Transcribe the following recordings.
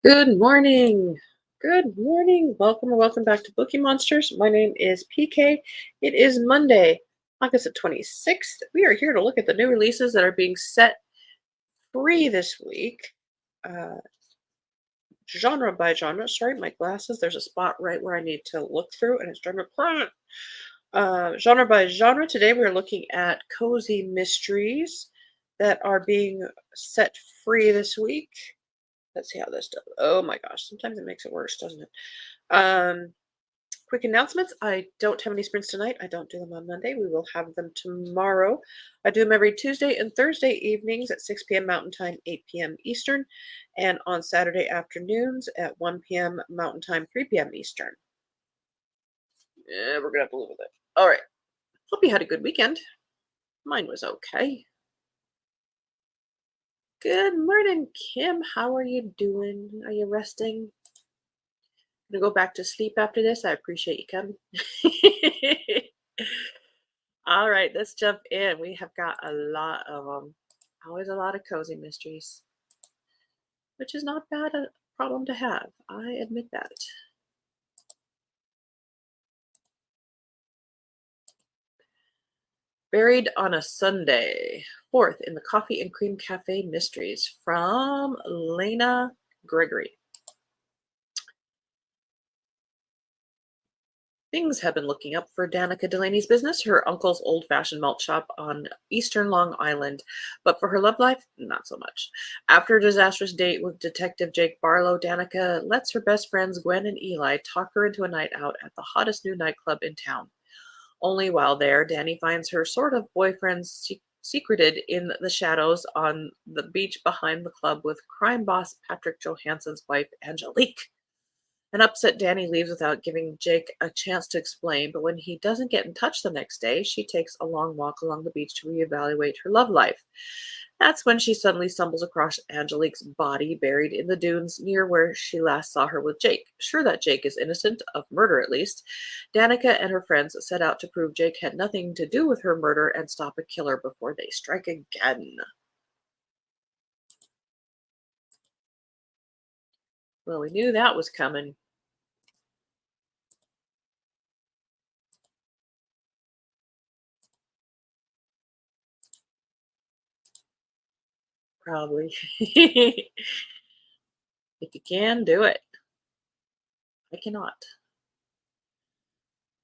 Good morning. Good morning. Welcome or welcome back to Bookeemonsters. My name is PK. It is Monday, August the 26th. We are here to look at the new releases that are being set free this week. Uh, Genre by genre. Sorry, my glasses. There's a spot right where I need to look through, and it's driving me crazy. Genre by genre. Today we're looking at cozy mysteries that are being set free this week. Let's see how this does. Oh my gosh, sometimes it makes it worse, doesn't it? Um, Quick announcements. I don't have any sprints tonight. I don't do them on Monday. We will have them tomorrow. I do them every Tuesday and Thursday evenings at 6 p.m. Mountain Time, 8 p.m. Eastern, and on Saturday afternoons at 1 p.m. Mountain Time, 3 p.m. Eastern. Yeah, we're gonna have to live with it. All right. Hope you had a good weekend. Mine was okay. Good morning, Kim. How are you doing? Are you resting? Gonna go back to sleep after this. I appreciate you coming. All right, let's jump in. We have got a lot of them. Always a lot of cozy mysteries, which is not bad a problem to have. I admit that. Buried on a Sunday. Fourth in the Coffee and Cream Cafe Mysteries from Lena Gregory. Things have been looking up for Danica Delaney's business, her uncle's old-fashioned malt shop on eastern Long Island, but for her love life, not so much. After a disastrous date with Detective Jake Barlow, Danica lets her best friends Gwen and Eli talk her into a night out at the hottest new nightclub in town. Only while there, Danny finds her sort of boyfriend secreted in the shadows on the beach behind the club with crime boss Patrick Johansson's wife, Angelique. An upset Danny leaves without giving Jake a chance to explain, but when he doesn't get in touch the next day, she takes a long walk along the beach to reevaluate her love life. That's when she suddenly stumbles across Angelique's body buried in the dunes near where she last saw her with Jake. Sure that Jake is innocent, of murder at least, Danica and her friends set out to prove Jake had nothing to do with her murder and stop a killer before they strike again. Well, we knew that was coming. Probably. If you can, do it. I cannot.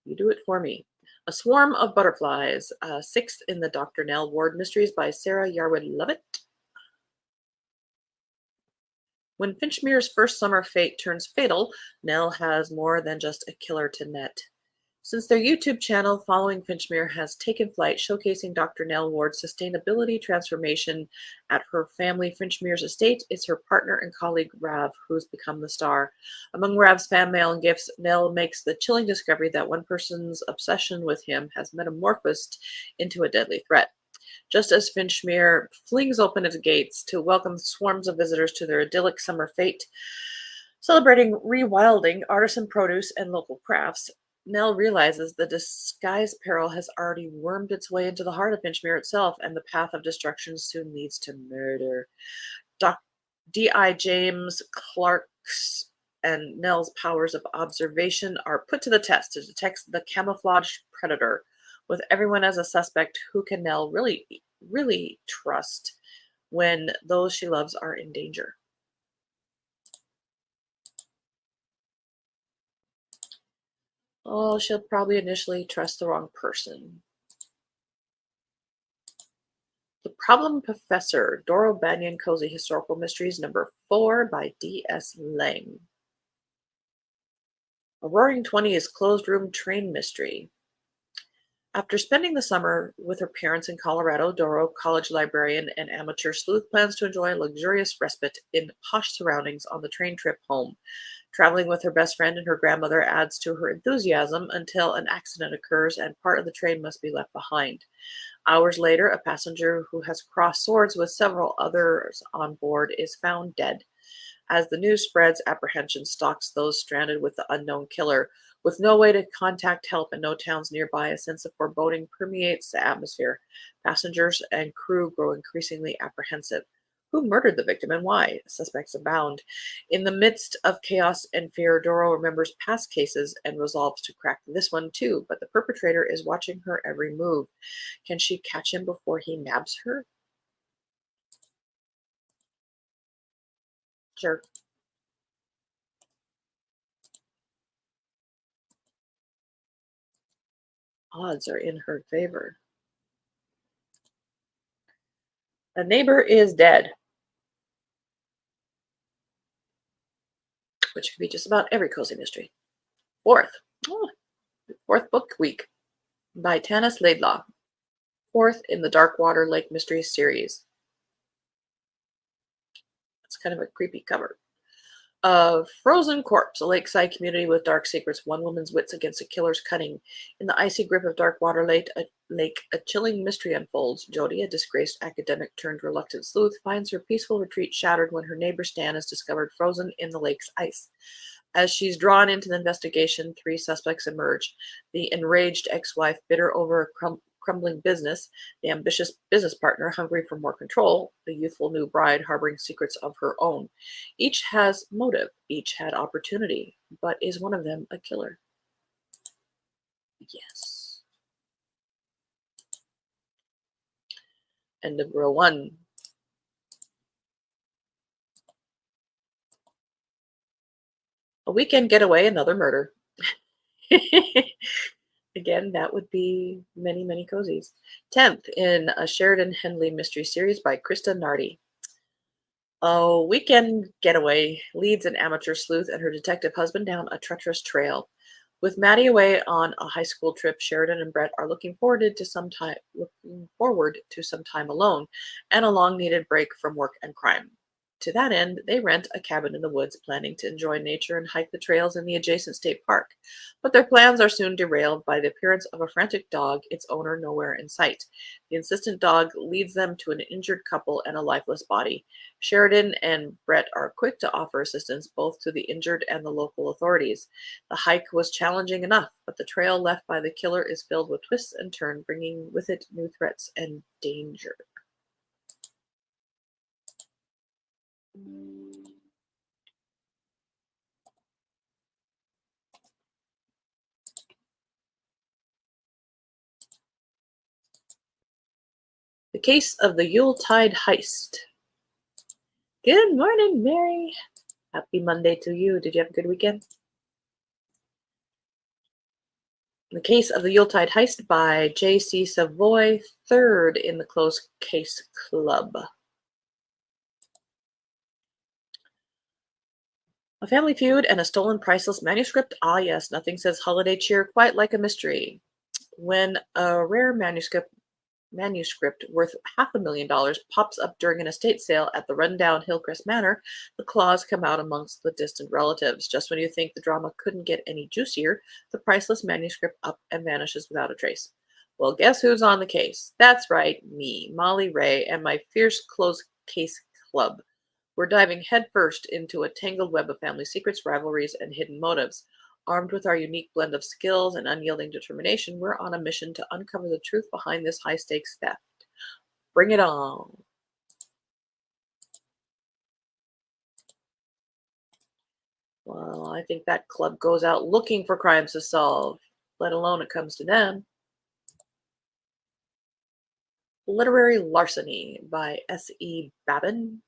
You do it for me. A Swarm of Butterflies, sixth in the Dr. Nell Ward Mysteries by Sarah Yarwood Lovett. When Finchmere's first summer fate turns fatal, Nell has more than just a killer to net. Since their YouTube channel, Following Finchmere has taken flight, showcasing Dr. Nell Ward's sustainability transformation at her family Finchmere's estate, it's her partner and colleague Rav who's become the star. Among Rav's fan mail and gifts, Nell makes the chilling discovery that one person's obsession with him has metamorphosed into a deadly threat. Just as Finchmere flings open its gates to welcome swarms of visitors to their idyllic summer fete, celebrating rewilding, artisan produce, and local crafts, Nell realizes the disguised peril has already wormed its way into the heart of Finchmere itself, and the path of destruction soon leads to murder. Doc D.I. James Clark's and Nell's powers of observation are put to the test to detect the camouflaged predator. With everyone as a suspect, who can Nell really trust when those she loves are in danger? Oh, she'll probably initially trust the wrong person. The Problem Professor, Doro Banyan Cozy Historical Mysteries, number 4 by D.S. Lang. A Roaring Twenties Closed Room Train Mystery. After spending the summer with her parents in Colorado, Doro, college librarian and amateur sleuth, plans to enjoy a luxurious respite in posh surroundings on the train trip home. Traveling with her best friend and her grandmother adds to her enthusiasm until an accident occurs and part of the train must be left behind. Hours later, a passenger who has crossed swords with several others on board is found dead. As the news spreads, apprehension stalks those stranded with the unknown killer. With no way to contact help and no towns nearby, a sense of foreboding permeates the atmosphere. Passengers and crew grow increasingly apprehensive. Who murdered the victim and why? Suspects abound. In the midst of chaos and fear, Doro remembers past cases and resolves to crack this one too, but the perpetrator is watching her every move. Can she catch him before he nabs her? Sure. Odds are in her favor. A neighbor is dead, which could be just about every cozy mystery. Fourth. Oh, fourth book week by Tanis Laidlaw. Fourth in the Darkwater Lake Mysteries series. It's kind of a creepy cover. A frozen corpse, a lakeside community with dark secrets, one woman's wits against a killer's cunning. In the icy grip of Darkwater Lake, a chilling mystery unfolds. Jody, a disgraced academic turned reluctant sleuth, finds her peaceful retreat shattered when her neighbor Stan is discovered frozen in the lake's ice. As she's drawn into the investigation, three suspects emerge. The enraged ex-wife, bitter over a crumbling business, the ambitious business partner, hungry for more control, the youthful new bride, harboring secrets of her own. Each has motive, each had opportunity, but is one of them a killer? Yes. End of row one. A weekend getaway, another murder. Again, that would be many, many cozies. 10th in a Sheridan Henley mystery series by Krista Nardi. A weekend getaway leads an amateur sleuth and her detective husband down a treacherous trail. With Maddie away on a high school trip, Sheridan and Brett are looking forward to some time alone and a long-needed break from work and crime. To that end, they rent a cabin in the woods, planning to enjoy nature and hike the trails in the adjacent state park. But their plans are soon derailed by the appearance of a frantic dog, its owner nowhere in sight. The insistent dog leads them to an injured couple and a lifeless body. Sheridan and Brett are quick to offer assistance both to the injured and the local authorities. The hike was challenging enough, but the trail left by the killer is filled with twists and turns, bringing with it new threats and danger. The Case of the Yuletide Heist. Good morning, Mary. Happy Monday to you. Did you have a good weekend? The Case of the Yuletide Heist by J.C. Savoy, third in the Closed Case Club. A family feud and a stolen priceless manuscript? Ah, yes, nothing says holiday cheer quite like a mystery. When a rare manuscript worth $500,000 pops up during an estate sale at the rundown Hillcrest Manor, the claws come out amongst the distant relatives. Just when you think the drama couldn't get any juicier, the priceless manuscript up and vanishes without a trace. Well, guess who's on the case? That's right, me, Molly Ray, and my fierce closed case club. We're diving headfirst into a tangled web of family secrets, rivalries, and hidden motives. Armed with our unique blend of skills and unyielding determination, we're on a mission to uncover the truth behind this high stakes theft. Bring it on. Well, I think that club goes out looking for crimes to solve, let alone it comes to them. Literary Larceny by S.E. Babin.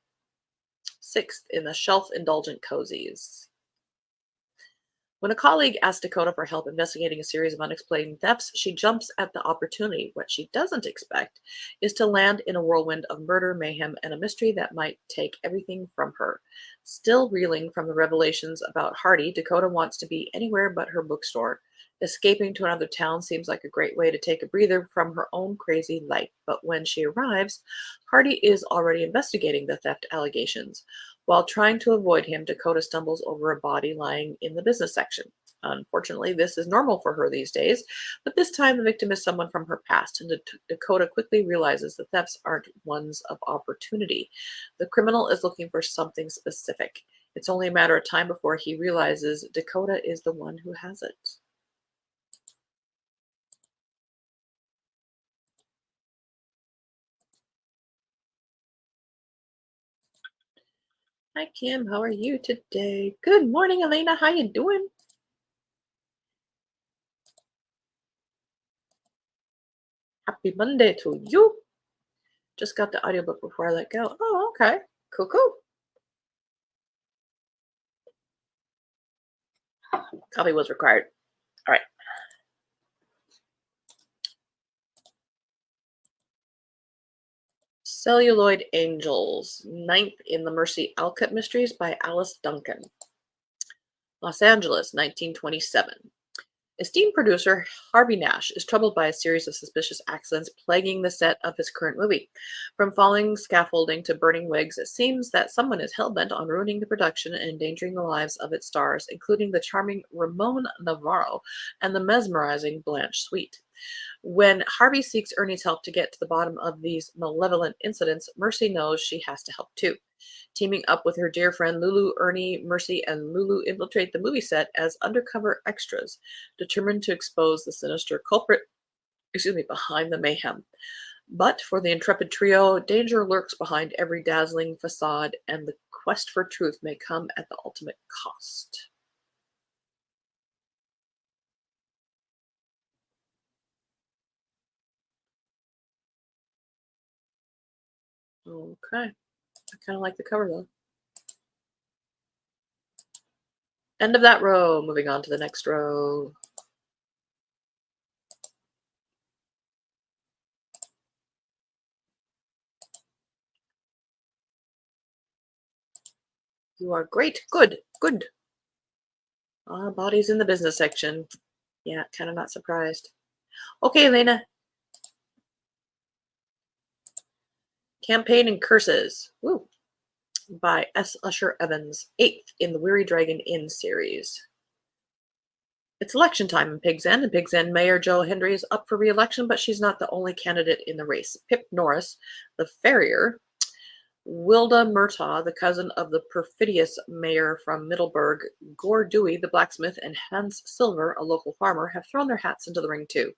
Sixth in the Shelf Indulgent Cozies. When a colleague asks Dakota for help investigating a series of unexplained thefts, she jumps at the opportunity. What she doesn't expect is to land in a whirlwind of murder, mayhem, and a mystery that might take everything from her. Still reeling from the revelations about Hardy, Dakota wants to be anywhere but her bookstore. Escaping to another town seems like a great way to take a breather from her own crazy life. But when she arrives, Hardy is already investigating the theft allegations. While trying to avoid him, Dakota stumbles over a body lying in the business section. Unfortunately, this is normal for her these days, but this time the victim is someone from her past, and Dakota quickly realizes the thefts aren't ones of opportunity. The criminal is looking for something specific. It's only a matter of time before he realizes Dakota is the one who has it. Hi Kim, how are you today? Good morning, Elena. How you doing? Happy Monday to you. Just got the audiobook before I let go. Oh, okay. Cool, cool. Coffee was required. All right. Celluloid Angels, ninth in the Mercy Alcott Mysteries by Alice Duncan. Los Angeles, 1927. Esteemed producer Harvey Nash is troubled by a series of suspicious accidents plaguing the set of his current movie. From falling scaffolding to burning wigs, it seems that someone is hell-bent on ruining the production and endangering the lives of its stars, including the charming Ramon Navarro and the mesmerizing Blanche Sweet. When Harvey seeks Ernie's help to get to the bottom of these malevolent incidents, Mercy knows she has to help too. Teaming up with her dear friend Lulu, Ernie, Mercy, and Lulu infiltrate the movie set as undercover extras, determined to expose the sinister culprit, behind the mayhem. But for the intrepid trio, danger lurks behind every dazzling facade, and the quest for truth may come at the ultimate cost. Okay. I kind of like the cover though. End of that row. Moving on to the next row. You are great. Good. Good. Bodies in the business section. Yeah, kind of not surprised. Okay, Elena. Campaign and Curses. Woo. By S. Usher Evans. Eighth in the Weary Dragon Inn series. It's election time in Pig's End, and Pig's End Mayor Jo Hendry is up for re-election, but she's not the only candidate in the race. Pip Norris, the farrier, Wilda Murtaugh, the cousin of the perfidious mayor from Middleburg, Gore Dewey, the blacksmith, and Hans Silver, a local farmer, have thrown their hats into the ring too.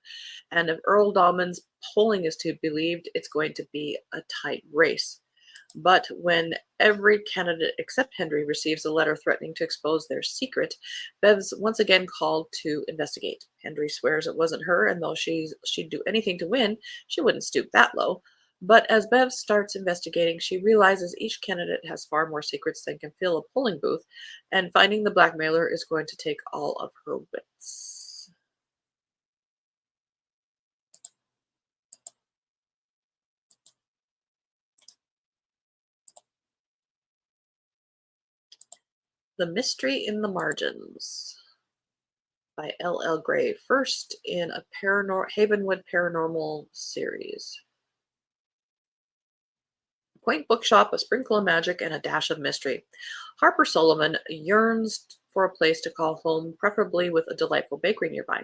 And if Earl Dahlman's polling is to be believed, it's going to be a tight race. But when every candidate except Hendry receives a letter threatening to expose their secret, Bev's once again called to investigate. Hendry swears it wasn't her, and though she'd do anything to win, she wouldn't stoop that low. But as Bev starts investigating, she realizes each candidate has far more secrets than can fill a polling booth, and finding the blackmailer is going to take all of her wits. The Mystery in the Margins by L.L. Gray, first in a Havenwood Paranormal series. Quaint bookshop, a sprinkle of magic, and a dash of mystery. Harper Sullivan yearns for a place to call home, preferably with a delightful bakery nearby.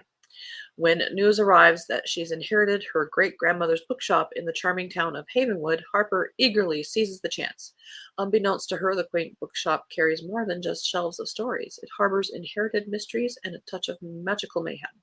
When news arrives that she's inherited her great-grandmother's bookshop in the charming town of Havenwood, Harper eagerly seizes the chance. Unbeknownst to her, the quaint bookshop carries more than just shelves of stories. It harbors inherited mysteries and a touch of magical mayhem.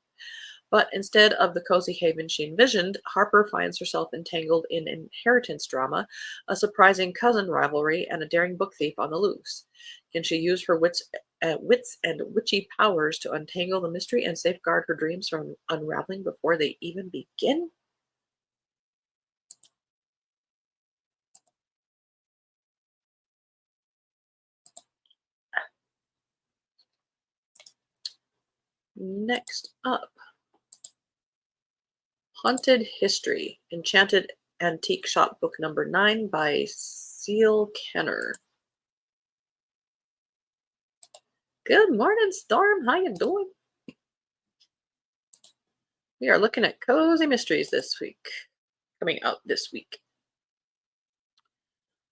But instead of the cozy haven she envisioned, Harper finds herself entangled in inheritance drama, a surprising cousin rivalry, and a daring book thief on the loose. Can she use her wits and witchy powers to untangle the mystery and safeguard her dreams from unraveling before they even begin? Next up, Haunted History, Enchanted Antique Shop Book Number 9 by Seal Kenner. Good morning, Storm. How you doing? We are looking at cozy mysteries this week, coming out this week.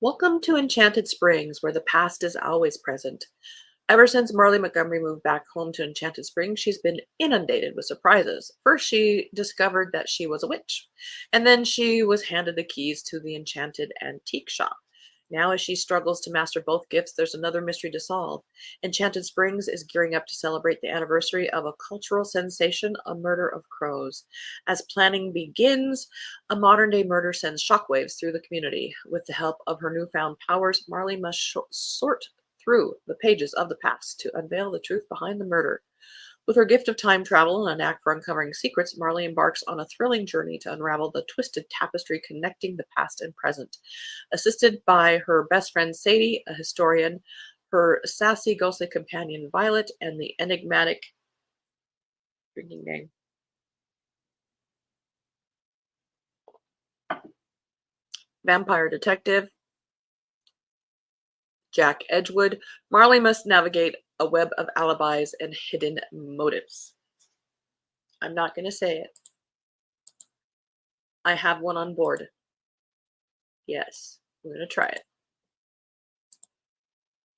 Welcome to Enchanted Springs, where the past is always present. Ever since Marley Montgomery moved back home to Enchanted Springs, she's been inundated with surprises. First, she discovered that she was a witch, and then she was handed the keys to the Enchanted Antique Shop. Now, as she struggles to master both gifts, there's another mystery to solve. Enchanted Springs is gearing up to celebrate the anniversary of a cultural sensation, a murder of crows. As planning begins, a modern day murder sends shockwaves through the community. With the help of her newfound powers, Marley must sort through the pages of the past to unveil the truth behind the murder. With her gift of time travel and a knack for uncovering secrets, Marley embarks on a thrilling journey to unravel the twisted tapestry connecting the past and present. Assisted by her best friend Sadie, a historian, her sassy, ghostly companion Violet, and the enigmatic drinking name vampire detective Jack Edgewood, Marley must navigate a web of alibis and hidden motives. I'm not going to say it. I have one on board. Yes, we're going to try it.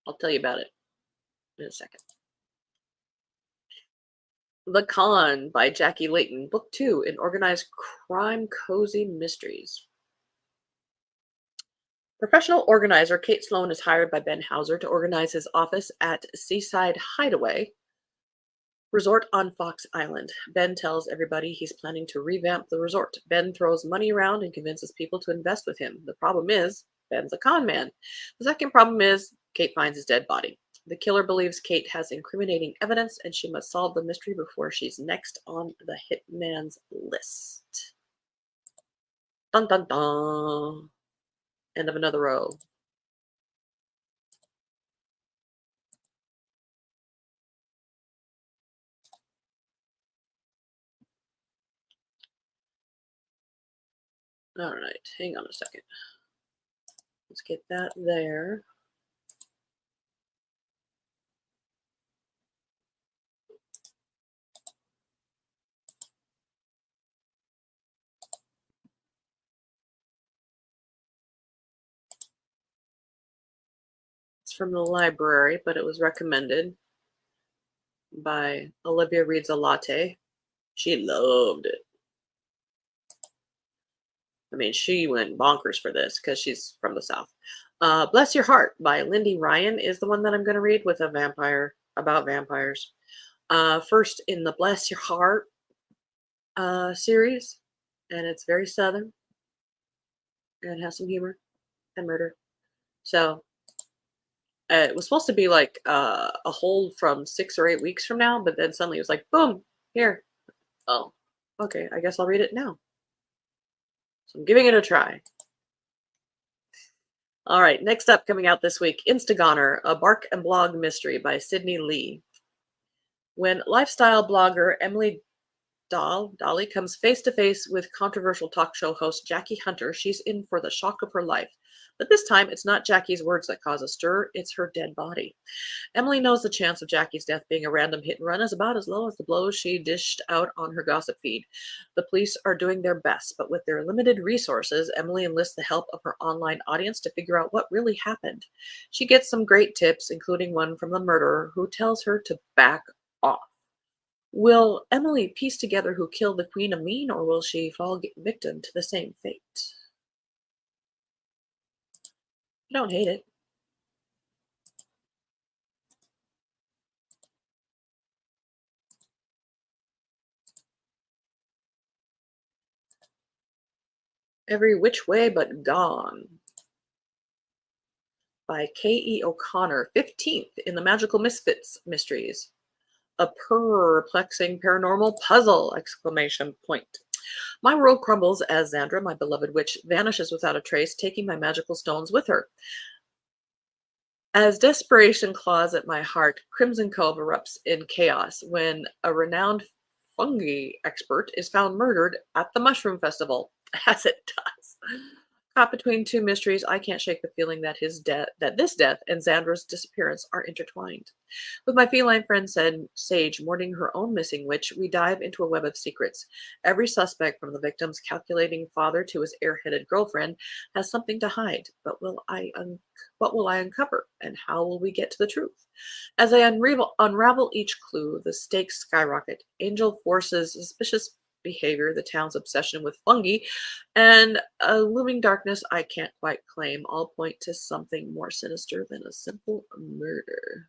I'll tell you about it in a second. The Con by Jackie Layton, Book 2 in Organized Crime Cozy Mysteries. Professional organizer Kate Sloan is hired by Ben Hauser to organize his office at Seaside Hideaway Resort on Fox Island. Ben tells everybody he's planning to revamp the resort. Ben throws money around and convinces people to invest with him. The problem is, Ben's a con man. The second problem is, Kate finds his dead body. The killer believes Kate has incriminating evidence and she must solve the mystery before she's next on the hitman's list. Dun dun dun. End of another row. All right, hang on a second. Let's get that there. It's from the library, but it was recommended by Olivia Reads a Latte. She loved it. I mean, she went bonkers for this because she's from the South. Bless Your Heart by Lindy Ryan is the one that I'm going to read with a vampire, about vampires. First in the Bless Your Heart series, and it's very Southern, and it has some humor and murder. So it was supposed to be like a hold from 6 or 8 weeks from now, but then suddenly it was like, boom, here. Oh, okay, I guess I'll read it now. So I'm giving it a try. All right, next up, coming out this week, Instagoner, a bark and blog mystery by Sydney Lee. When lifestyle blogger Emily Dolly comes face to face with controversial talk show host Jackie Hunter, she's in for the shock of her life. But this time, it's not Jackie's words that cause a stir, it's her dead body. Emily knows the chance of Jackie's death being a random hit and run is about as low as the blows she dished out on her gossip feed. The police are doing their best, but with their limited resources, Emily enlists the help of her online audience to figure out what really happened. She gets some great tips, including one from the murderer who tells her to back off. Will Emily piece together who killed the Queen of Mean, or will she fall victim to the same fate? I don't hate it. Every Which Way But Gone by K.E. O'Connor, 15th in the Magical Misfits Mysteries. A perplexing paranormal puzzle! Exclamation point. My world crumbles as Xandra, my beloved witch, vanishes without a trace, taking my magical stones with her. As desperation claws at my heart, Crimson Cove erupts in chaos when a renowned fungi expert is found murdered at the Mushroom Festival, as it does. Caught between two mysteries, I can't shake the feeling that this death and Xandra's disappearance are intertwined. With my feline friend Sage mourning her own missing witch, we dive into a web of secrets. Every suspect, from the victim's calculating father to his airheaded girlfriend, has something to hide. But what will I uncover, and how will we get to the truth? As I unravel each clue, the stakes skyrocket. Angel forces suspicious behavior, the town's obsession with fungi, and a looming darkness I can't quite claim all point to something more sinister than a simple murder.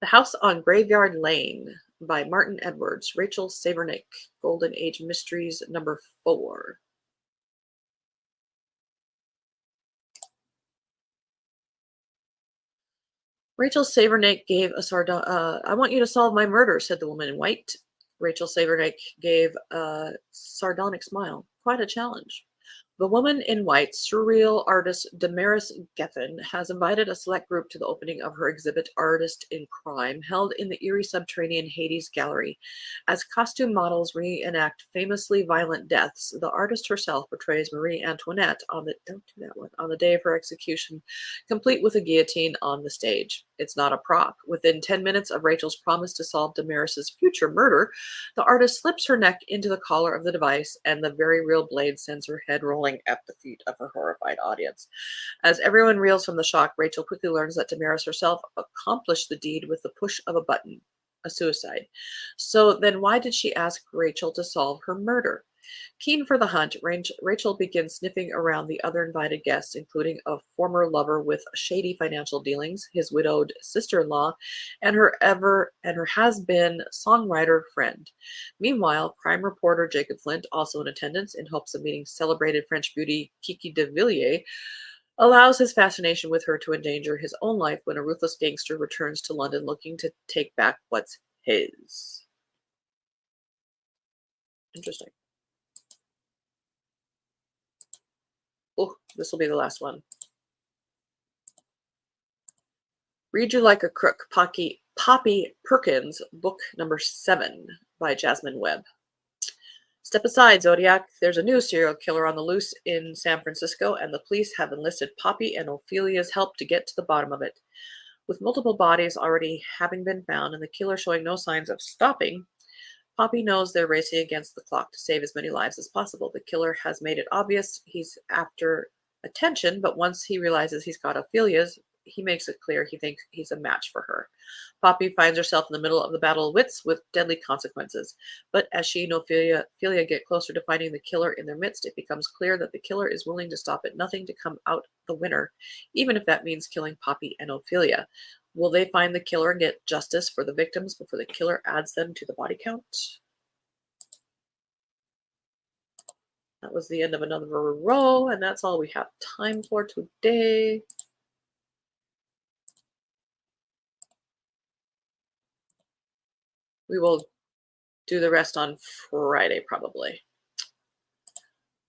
The House on Graveyard Lane by Martin Edwards, Rachel Savernick, Golden Age Mysteries number 4. Rachel Savernick gave a I want you to solve my murder, said the woman in white. Rachel Savernick gave a sardonic smile. Quite a challenge. The woman in white, surreal artist Damaris Geffen, has invited a select group to the opening of her exhibit Artist in Crime, held in the eerie subterranean Hades Gallery. As costume models reenact famously violent deaths, the artist herself portrays Marie Antoinette on the don't do that one on the day of her execution, complete with a guillotine on the stage. It's not a prop. Within 10 minutes of Rachel's promise to solve Damaris's future murder, the artist slips her neck into the collar of the device, and the very real blade sends her head rolling at the feet of her horrified audience. As everyone reels from the shock, Rachel quickly learns that Damaris herself accomplished the deed with the push of a button, a suicide. So then why did she ask Rachel to solve her murder? Keen for the hunt, Rachel begins sniffing around the other invited guests, including a former lover with shady financial dealings, his widowed sister-in-law, and her has-been songwriter friend. Meanwhile, crime reporter Jacob Flint, also in attendance in hopes of meeting celebrated French beauty Kiki de Villiers, allows his fascination with her to endanger his own life when a ruthless gangster returns to London looking to take back what's his. Interesting. Oh, this will be the last one. Read You Like a Crook, Poppy Perkins, book number 7 by Jasmine Webb. Step aside, Zodiac. There's a new serial killer on the loose in San Francisco, and the police have enlisted Poppy and Ophelia's help to get to the bottom of it. With multiple bodies already having been found and the killer showing no signs of stopping, Poppy knows they're racing against the clock to save as many lives as possible. The killer has made it obvious he's after attention, but once he realizes he's got Ophelia's, he makes it clear he thinks he's a match for her. Poppy finds herself in the middle of the battle of wits with deadly consequences. But as she and Ophelia get closer to finding the killer in their midst, it becomes clear that the killer is willing to stop at nothing to come out the winner, even if that means killing Poppy and Ophelia. Will they find the killer and get justice for the victims before the killer adds them to the body count? That was the end of another row, and that's all we have time for today. We will do the rest on Friday, probably.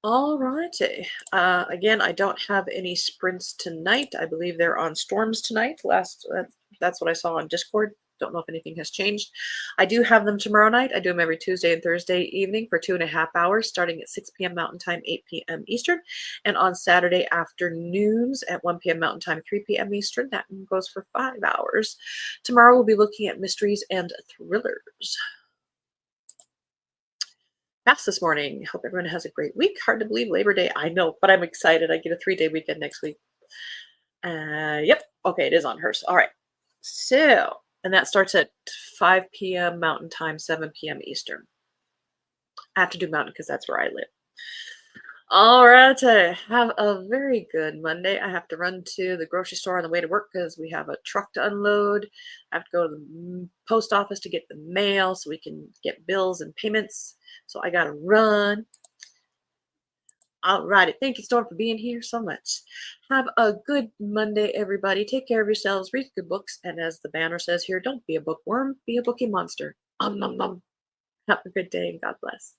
All righty. Again, I don't have any sprints tonight. I believe they're on storms tonight. That's what I saw on Discord. Don't know if anything has changed. I do have them tomorrow night. I do them every Tuesday and Thursday evening for 2.5 hours, starting at 6 p.m. Mountain Time, 8 p.m. Eastern. And on Saturday afternoons at 1 p.m. Mountain Time, 3 p.m. Eastern. That one goes for 5 hours. Tomorrow we'll be looking at mysteries and thrillers. Fast this morning. Hope everyone has a great week. Hard to believe Labor Day. I know, but I'm excited. I get a 3-day weekend next week. Yep. Okay, it is on hers. All right. So, and that starts at 5 p.m. Mountain Time, 7 p.m. Eastern. I have to do Mountain because that's where I live. All right. Have a very good Monday. I have to run to the grocery store on the way to work because we have a truck to unload. I have to go to the post office to get the mail so we can get bills and payments. So I got to run. All righty. Thank you, Storm, for being here so much. Have a good Monday, everybody. Take care of yourselves. Read good books. And as the banner says here, don't be a bookworm. Be a bookie monster. Have a good day and God bless.